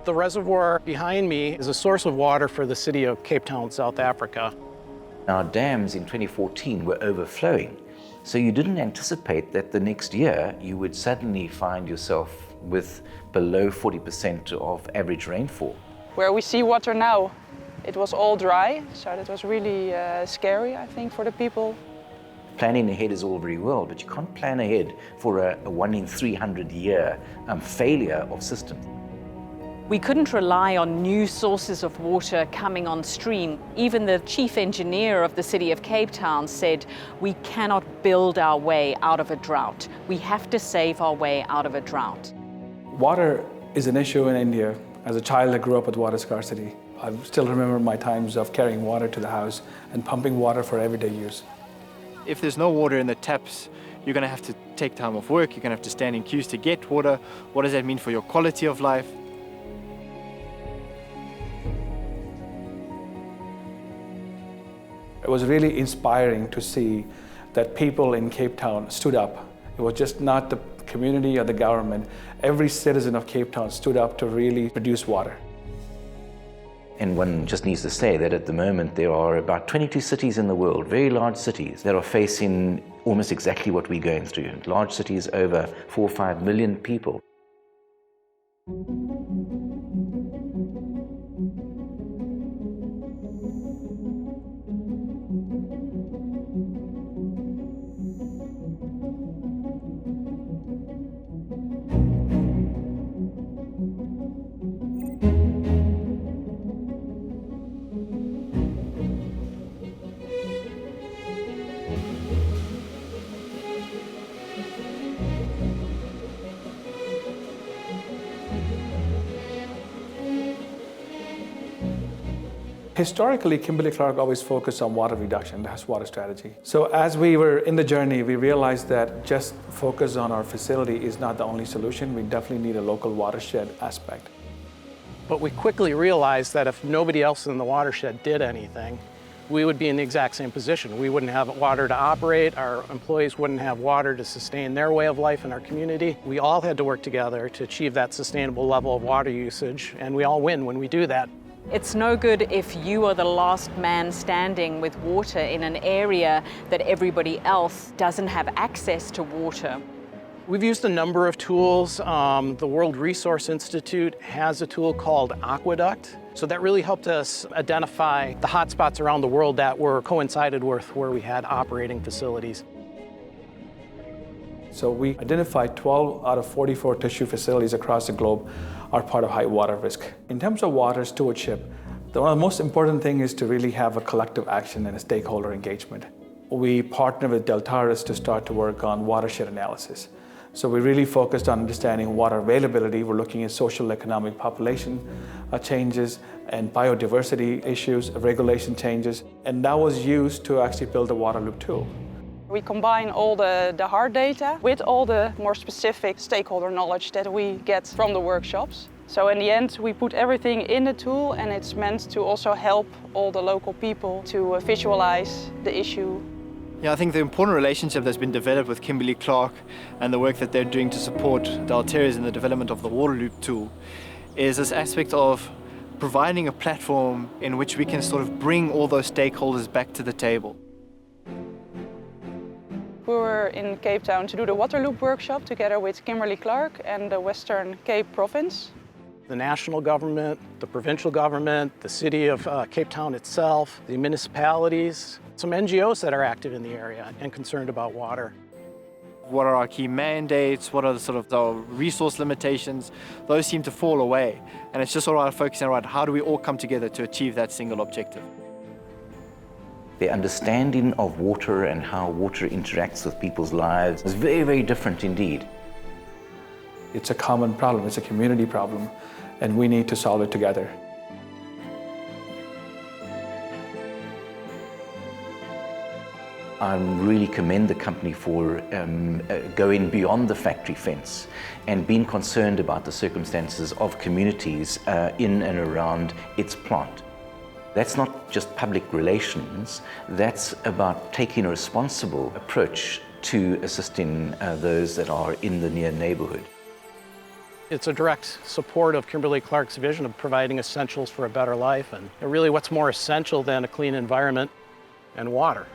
The reservoir behind me is a source of water for the city of Cape Town, South Africa. Our dams in 2014 were overflowing, so you didn't anticipate that the next year you would suddenly find yourself with below 40% of average rainfall. Where we see water now, it was all dry, so that was really scary, I think, for the people. Planning ahead is all very well, but you can't plan ahead for a 1 in 300 year failure of systems. We couldn't rely on new sources of water coming on stream. Even the chief engineer of the city of Cape Town said, we cannot build our way out of a drought. We have to save our way out of a drought. Water is an issue in India. As a child, I grew up with water scarcity. I still remember my times of carrying water to the house and pumping water for everyday use. If there's no water in the taps, you're going to have to take time off work, you're going to have to stand in queues to get water. What does that mean for your quality of life? It was really inspiring to see that people in Cape Town stood up. It was just not the community or the government. Every citizen of Cape Town stood up to really produce water. And one just needs to say that at the moment there are about 22 cities in the world, very large cities, that are facing almost exactly what we're going through. Large cities, over 4 or 5 million people. Historically, Kimberly-Clark always focused on water reduction, that's water strategy. So as we were in the journey, we realized that just focus on our facility is not the only solution. We definitely need a local watershed aspect. But we quickly realized that if nobody else in the watershed did anything, we would be in the exact same position. We wouldn't have water to operate, our employees wouldn't have water to sustain their way of life in our community. We all had to work together to achieve that sustainable level of water usage, and we all win when we do that. It's no good if you are the last man standing with water in an area that everybody else doesn't have access to water. We've used a number of tools. The World Resource Institute has a tool called Aqueduct. So that really helped us identify the hotspots around the world that were coincided with where we had operating facilities. So we identified 12 out of 44 tissue facilities across the globe are part of high water risk. In terms of water stewardship, one of the most important thing is to really have a collective action and a stakeholder engagement. We partnered with Deltaris to start to work on watershed analysis. So we really focused on understanding water availability. We're looking at social, economic, population changes and biodiversity issues, regulation changes, and that was used to actually build the water loop tool. We combine all the hard data with all the more specific stakeholder knowledge that we get from the workshops. So in the end, we put everything in the tool, and it's meant to also help all the local people to visualize the issue. Yeah, I think the important relationship that's been developed with Kimberly-Clark and the work that they're doing to support the Deltaris in the development of the water loop tool is this aspect of providing a platform in which we can sort of bring all those stakeholders back to the table. We were in Cape Town to do the water loop workshop together with Kimberly-Clark and the Western Cape province. The national government, the provincial government, the city of Cape Town itself, the municipalities, some NGOs that are active in the area and concerned about water. What are our key mandates? What are the sort of the resource limitations? Those seem to fall away. And it's just all about focusing on how do we all come together to achieve that single objective. The understanding of water and how water interacts with people's lives is very, very different indeed. It's a common problem, it's a community problem, and we need to solve it together. I really commend the company for going beyond the factory fence and being concerned about the circumstances of communities in and around its plant. That's not just public relations, that's about taking a responsible approach to assisting those that are in the near neighborhood. It's a direct support of Kimberly-Clark's vision of providing essentials for a better life, and really what's more essential than a clean environment and water.